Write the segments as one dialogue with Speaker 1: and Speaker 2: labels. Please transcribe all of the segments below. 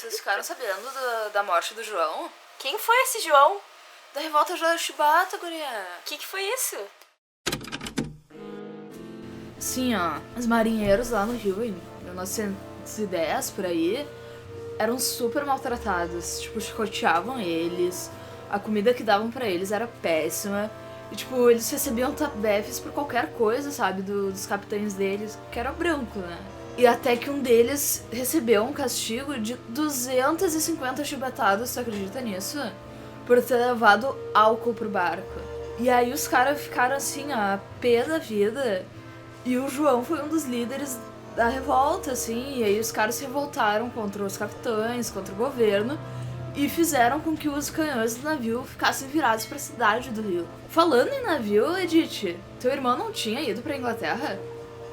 Speaker 1: vocês ficaram sabendo da morte do João?
Speaker 2: Quem foi esse João?
Speaker 1: Da revolta de Chibata, guria.
Speaker 2: O que foi isso?
Speaker 1: Sim, ó, os marinheiros lá no Rio, em 1910, por aí, eram super maltratados. Tipo, chicoteavam eles, a comida que davam pra eles era péssima. E, tipo, eles recebiam tabefes por qualquer coisa, sabe, dos capitães deles, que era branco, né? E até que um deles recebeu um castigo de 250 chibatadas, você acredita nisso? Por ter levado álcool pro barco. E aí os caras ficaram assim, a pé da vida. E o João foi um dos líderes da revolta, assim. E aí os caras se revoltaram contra os capitães, contra o governo. E fizeram com que os canhões do navio ficassem virados pra cidade do Rio. Falando em navio, Edith, teu irmão não tinha ido pra Inglaterra?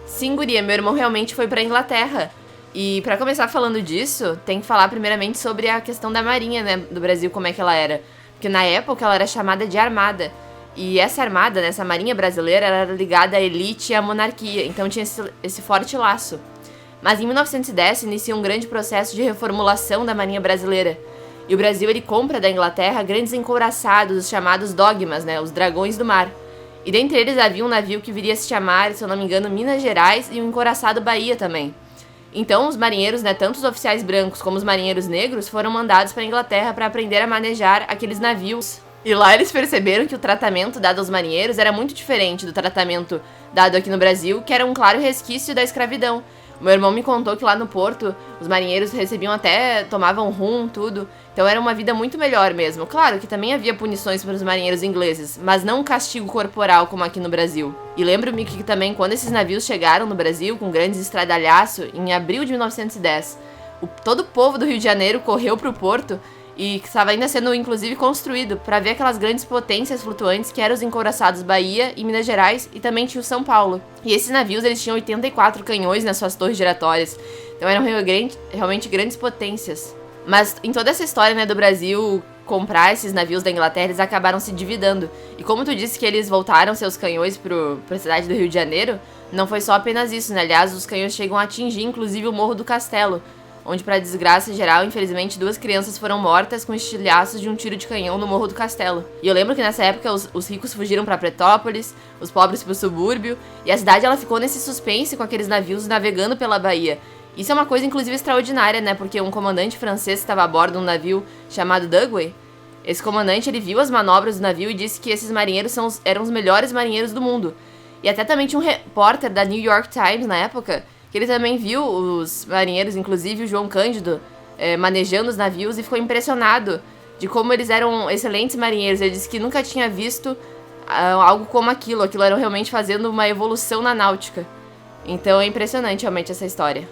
Speaker 3: Sim, guria, meu irmão realmente foi pra Inglaterra. E pra começar falando disso, tem que falar primeiramente sobre a questão da marinha, né, do Brasil, como é que ela era. Porque na época ela era chamada de armada. E essa armada, né, essa marinha brasileira, ela era ligada à elite e à monarquia. Então tinha esse forte laço. Mas em 1910 se inicia um grande processo de reformulação da marinha brasileira. E o Brasil, ele compra da Inglaterra grandes encouraçados, os chamados dogmas, né, os dragões do mar. E dentre eles havia um navio que viria a se chamar, se eu não me engano, Minas Gerais, e um encouraçado Bahia também. Então os marinheiros, né, tanto os oficiais brancos como os marinheiros negros, foram mandados para a Inglaterra para aprender a manejar aqueles navios. E lá eles perceberam que o tratamento dado aos marinheiros era muito diferente do tratamento dado aqui no Brasil, que era um claro resquício da escravidão. O meu irmão me contou que lá no porto, os marinheiros recebiam até, tomavam rum, tudo. Então era uma vida muito melhor mesmo. Claro que também havia punições para os marinheiros ingleses, mas não um castigo corporal como aqui no Brasil. E lembro-me que também quando esses navios chegaram no Brasil, com grandes estradalhaços, em abril de 1910, todo o povo do Rio de Janeiro correu para o porto, e que estava ainda sendo, inclusive, construído para ver aquelas grandes potências flutuantes que eram os encouraçados Bahia e Minas Gerais, e também tinha o São Paulo. E esses navios, eles tinham 84 canhões nas suas torres giratórias, então eram realmente grandes potências. Mas em toda essa história, né, do Brasil comprar esses navios da Inglaterra, eles acabaram se dividando. E como tu disse que eles voltaram seus canhões pra cidade do Rio de Janeiro, não foi só apenas isso, né? Aliás, os canhões chegam a atingir, inclusive, o Morro do Castelo, onde, para desgraça geral, infelizmente, 2 crianças foram mortas com estilhaços de um tiro de canhão no Morro do Castelo. E eu lembro que nessa época os ricos fugiram para Petrópolis, os pobres para o subúrbio, e a cidade ela ficou nesse suspense com aqueles navios navegando pela Bahia. Isso é uma coisa, inclusive, extraordinária, né? Porque um comandante francês estava a bordo de um navio chamado Dugway. Esse comandante, ele viu as manobras do navio e disse que esses marinheiros eram os melhores marinheiros do mundo. E até também tinha um repórter da New York Times, na época, que ele também viu os marinheiros, inclusive o João Cândido, manejando os navios e ficou impressionado de como eles eram excelentes marinheiros. Ele disse que nunca tinha visto algo como aquilo era realmente fazendo uma evolução na náutica. Então é impressionante realmente essa história.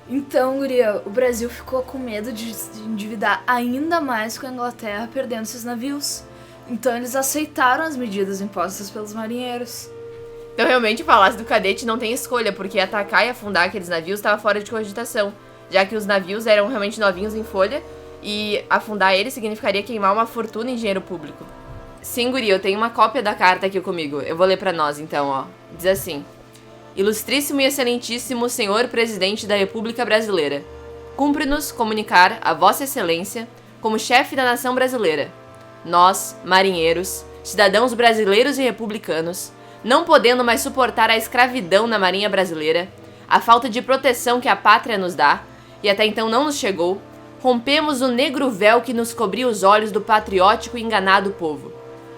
Speaker 1: Então, guria, o Brasil ficou com medo de se endividar ainda mais com a Inglaterra perdendo seus navios. Então eles aceitaram as medidas impostas pelos marinheiros.
Speaker 3: Então, realmente, o Palácio do Cadete não tem escolha, porque atacar e afundar aqueles navios estava fora de cogitação, já que os navios eram realmente novinhos em folha, e afundar eles significaria queimar uma fortuna em dinheiro público. Sim, guri, eu tenho uma cópia da carta aqui comigo. Eu vou ler pra nós, então, ó. Diz assim: Ilustríssimo e excelentíssimo Senhor Presidente da República Brasileira, cumpre-nos comunicar a Vossa Excelência, como chefe da nação brasileira, nós, marinheiros, cidadãos brasileiros e republicanos, não podendo mais suportar a escravidão na marinha brasileira, a falta de proteção que a pátria nos dá, e até então não nos chegou, rompemos o negro véu que nos cobria os olhos do patriótico e enganado povo.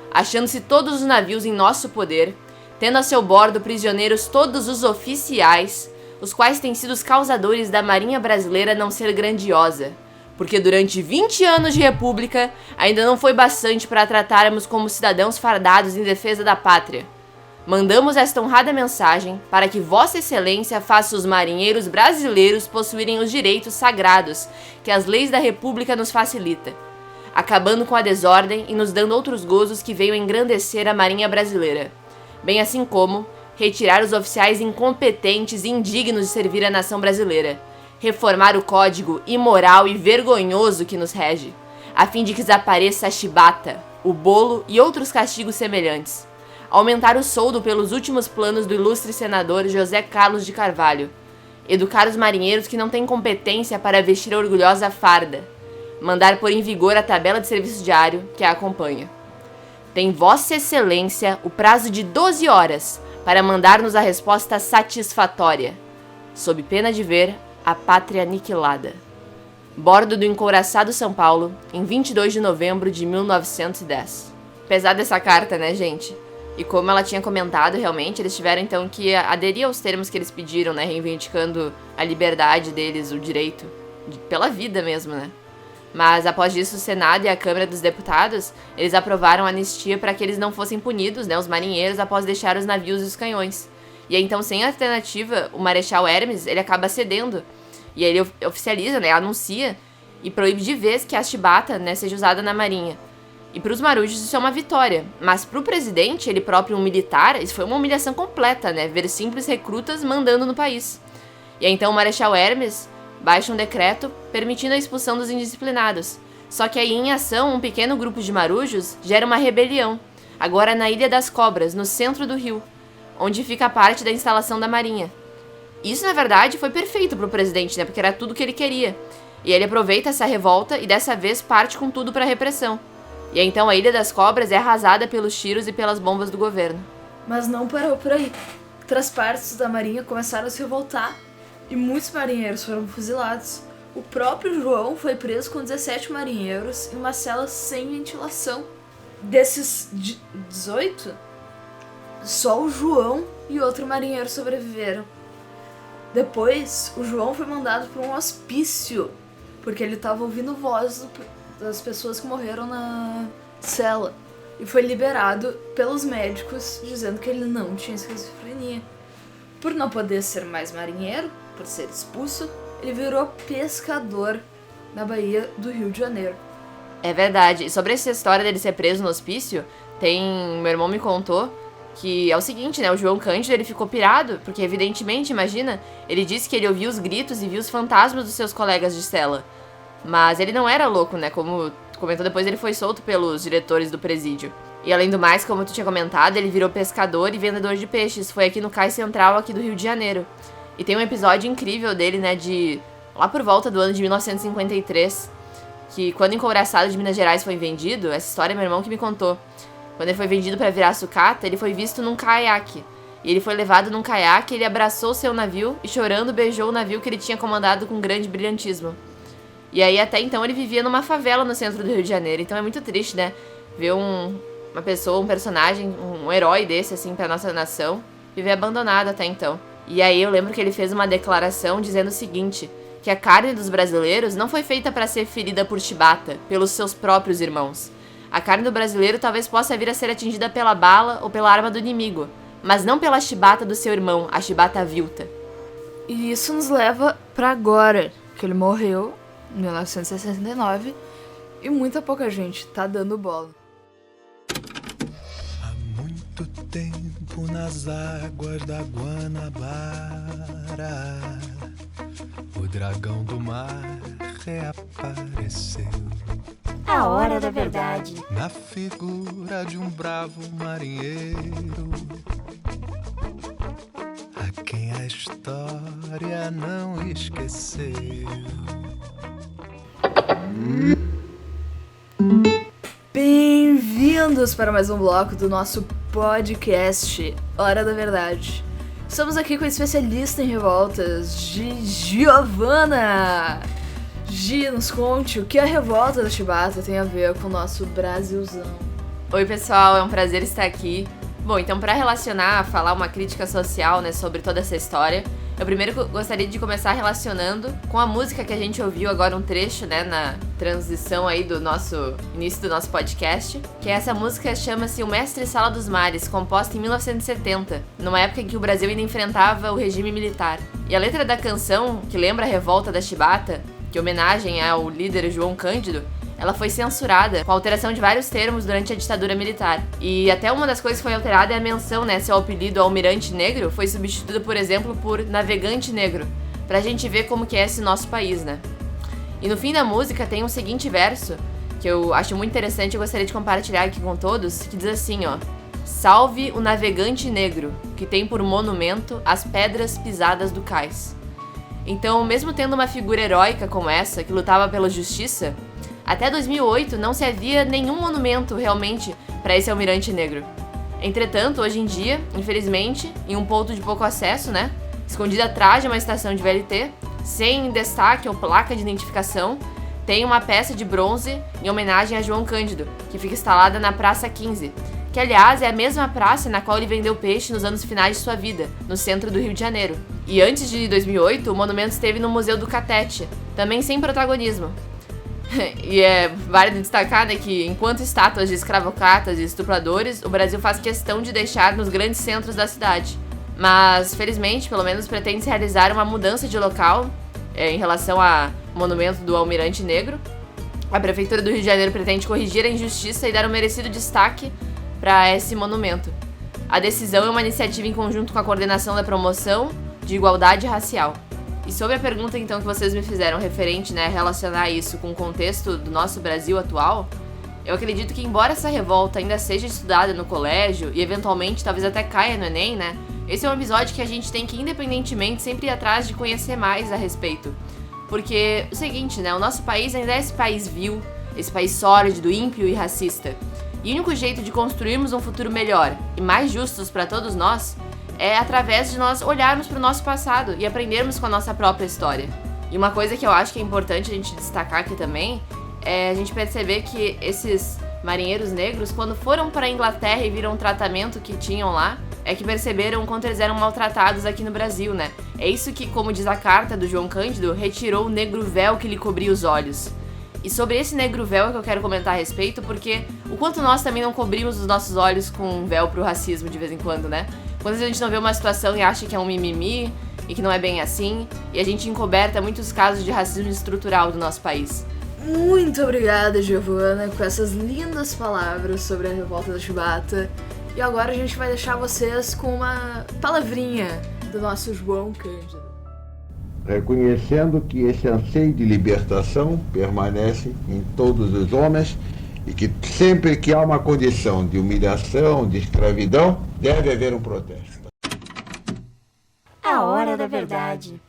Speaker 3: Achando-se todos os navios em nosso poder, tendo a seu bordo prisioneiros todos os oficiais, os quais têm sido os causadores da marinha brasileira não ser grandiosa, porque durante 20 anos de república ainda não foi bastante para tratarmos como cidadãos fardados em defesa da pátria. Mandamos esta honrada mensagem para que Vossa Excelência faça os marinheiros brasileiros possuírem os direitos sagrados que as leis da República nos facilita, acabando com a desordem e nos dando outros gozos que veio engrandecer a marinha brasileira, bem assim como retirar os oficiais incompetentes e indignos de servir a nação brasileira, reformar o código imoral e vergonhoso que nos rege, a fim de que desapareça a chibata, o bolo e outros castigos semelhantes, aumentar o soldo pelos últimos planos do ilustre senador José Carlos de Carvalho, educar os marinheiros que não têm competência para vestir a orgulhosa farda, mandar pôr em vigor a tabela de serviço diário que a acompanha. Tem Vossa Excelência o prazo de 12 horas para mandar-nos a resposta satisfatória, sob pena de ver a pátria aniquilada. Bordo do encouraçado São Paulo, em 22 de novembro de 1910. Pesada essa carta, né, gente? E como ela tinha comentado, realmente, eles tiveram então que aderir aos termos que eles pediram, né, reivindicando a liberdade deles, o direito, pela vida mesmo, né? Mas após isso, o Senado e a Câmara dos Deputados, eles aprovaram a anistia para que eles não fossem punidos, né, os marinheiros, após deixar os navios e os canhões. E aí, então, sem alternativa, o Marechal Hermes, ele acaba cedendo. E aí ele oficializa, né, anuncia e proíbe de vez que a chibata, né, seja usada na marinha. E para os marujos isso é uma vitória, mas para o presidente, ele próprio um militar, isso foi uma humilhação completa, né, ver simples recrutas mandando no país. E aí, então, o Marechal Hermes baixa um decreto permitindo a expulsão dos indisciplinados. Só que aí, em ação, um pequeno grupo de marujos gera uma rebelião, agora na Ilha das Cobras, no centro do rio, onde fica parte da instalação da marinha. Isso, na verdade, foi perfeito pro presidente, né, porque era tudo que ele queria. E ele aproveita essa revolta e dessa vez parte com tudo pra repressão. E aí, então, a Ilha das Cobras é arrasada pelos tiros e pelas bombas do governo.
Speaker 1: Mas não parou por aí. Outras partes da marinha começaram a se revoltar e muitos marinheiros foram fuzilados. O próprio João foi preso com 17 marinheiros em uma cela sem ventilação. Desses 18, só o João e outro marinheiro sobreviveram. Depois, o João foi mandado para um hospício, porque ele estava ouvindo vozes das pessoas que morreram na cela. E foi liberado pelos médicos, dizendo que ele não tinha esquizofrenia. Por não poder ser mais marinheiro, por ser expulso, ele virou pescador na Baía do Rio de Janeiro.
Speaker 3: É verdade. E sobre essa história dele ser preso no hospício, meu irmão me contou que é o seguinte, né, o João Cândido, ele ficou pirado, porque evidentemente, imagina, ele disse que ele ouvia os gritos e via os fantasmas dos seus colegas de cela. Mas ele não era louco, né, como tu comentou depois, ele foi solto pelos diretores do presídio. E além do mais, como tu tinha comentado, ele virou pescador e vendedor de peixes, foi aqui no Cais Central, aqui do Rio de Janeiro. E tem um episódio incrível dele, né, de lá por volta do ano de 1953, que quando o encouraçado de Minas Gerais foi vendido, essa história é meu irmão que me contou. Quando ele foi vendido para virar sucata, ele foi visto num caiaque. E ele foi levado num caiaque, ele abraçou seu navio e chorando beijou o navio que ele tinha comandado com grande brilhantismo. E aí até então ele vivia numa favela no centro do Rio de Janeiro. Então é muito triste, né, ver uma pessoa, um personagem, um herói desse assim pra nossa nação, viver abandonado até então. E aí eu lembro que ele fez uma declaração dizendo o seguinte, que a carne dos brasileiros não foi feita para ser ferida por chibata, pelos seus próprios irmãos. A carne do brasileiro talvez possa vir a ser atingida pela bala ou pela arma do inimigo, mas não pela chibata do seu irmão, a chibata avilta.
Speaker 1: E isso nos leva pra agora, que ele morreu em 1969 e muita pouca gente tá dando bola.
Speaker 4: Há muito tempo nas águas da Guanabara, o dragão do mar reapareceu.
Speaker 2: A hora da verdade.
Speaker 4: Na figura de um bravo marinheiro, a quem a história não esqueceu.
Speaker 1: Bem-vindos para mais um bloco do nosso podcast Hora da Verdade. Estamos aqui com a especialista em revoltas, Giovana. Gi, nos conte o que a revolta da chibata tem a ver com o nosso Brasilzão.
Speaker 3: Oi pessoal, é um prazer estar aqui. Bom, então para relacionar, falar uma crítica social, né, sobre toda essa história, eu primeiro gostaria de começar relacionando com a música que a gente ouviu agora um trecho, né, na transição aí do início do nosso podcast, que essa música chama-se O Mestre Sala dos Mares, composta em 1970, numa época em que o Brasil ainda enfrentava o regime militar. E a letra da canção, que lembra a revolta da chibata, que em homenagem ao líder João Cândido, ela foi censurada com a alteração de vários termos durante a ditadura militar. E até uma das coisas que foi alterada é a menção, né, seu apelido Almirante Negro foi substituído, por exemplo, por Navegante Negro, pra gente ver como que é esse nosso país, né. E no fim da música tem um seguinte verso, que eu acho muito interessante e eu gostaria de compartilhar aqui com todos, que diz assim, ó: Salve o navegante negro, que tem por monumento as pedras pisadas do cais. Então, mesmo tendo uma figura heróica como essa, que lutava pela justiça, até 2008 não se havia nenhum monumento realmente para esse almirante negro. Entretanto, hoje em dia, infelizmente, em um ponto de pouco acesso, né, escondido atrás de uma estação de VLT, sem destaque ou placa de identificação, tem uma peça de bronze em homenagem a João Cândido, que fica instalada na Praça 15, que aliás é a mesma praça na qual ele vendeu peixe nos anos finais de sua vida, no centro do Rio de Janeiro. E antes de 2008, o monumento esteve no Museu do Catete, também sem protagonismo. E é válido destacar, né, que enquanto estátuas de escravocratas e estupradores, o Brasil faz questão de deixar nos grandes centros da cidade. Mas, felizmente, pelo menos pretende-se realizar uma mudança de local em relação ao monumento do Almirante Negro. A Prefeitura do Rio de Janeiro pretende corrigir a injustiça e dar um merecido destaque para esse monumento. A decisão é uma iniciativa em conjunto com a Coordenação da Promoção de Igualdade Racial. E sobre a pergunta, então, que vocês me fizeram referente, né, relacionar isso com o contexto do nosso Brasil atual, eu acredito que, embora essa revolta ainda seja estudada no colégio e, eventualmente, talvez até caia no Enem, né, esse é um episódio que a gente tem que, independentemente, sempre ir atrás de conhecer mais a respeito. Porque, o seguinte, né, o nosso país ainda é esse país vil, esse país sórdido, ímpio e racista. E o único jeito de construirmos um futuro melhor e mais justos para todos nós é através de nós olharmos para o nosso passado e aprendermos com a nossa própria história. E uma coisa que eu acho que é importante a gente destacar aqui também é a gente perceber que esses marinheiros negros, quando foram para a Inglaterra e viram o tratamento que tinham lá, é que perceberam quanto eles eram maltratados aqui no Brasil, né? É isso que, como diz a carta do João Cândido, retirou o negro véu que lhe cobria os olhos. E sobre esse negro véu é que eu quero comentar a respeito, porque o quanto nós também não cobrimos os nossos olhos com um véu pro racismo de vez em quando, né? Quando a gente não vê uma situação e acha que é um mimimi e que não é bem assim, e a gente encoberta muitos casos de racismo estrutural do nosso país.
Speaker 1: Muito obrigada, Giovana, com essas lindas palavras sobre a revolta da Chibata. E agora a gente vai deixar vocês com uma palavrinha do nosso João Cândido.
Speaker 5: Reconhecendo que esse anseio de libertação permanece em todos os homens e que sempre que há uma condição de humilhação, de escravidão, deve haver um protesto.
Speaker 2: A hora da verdade.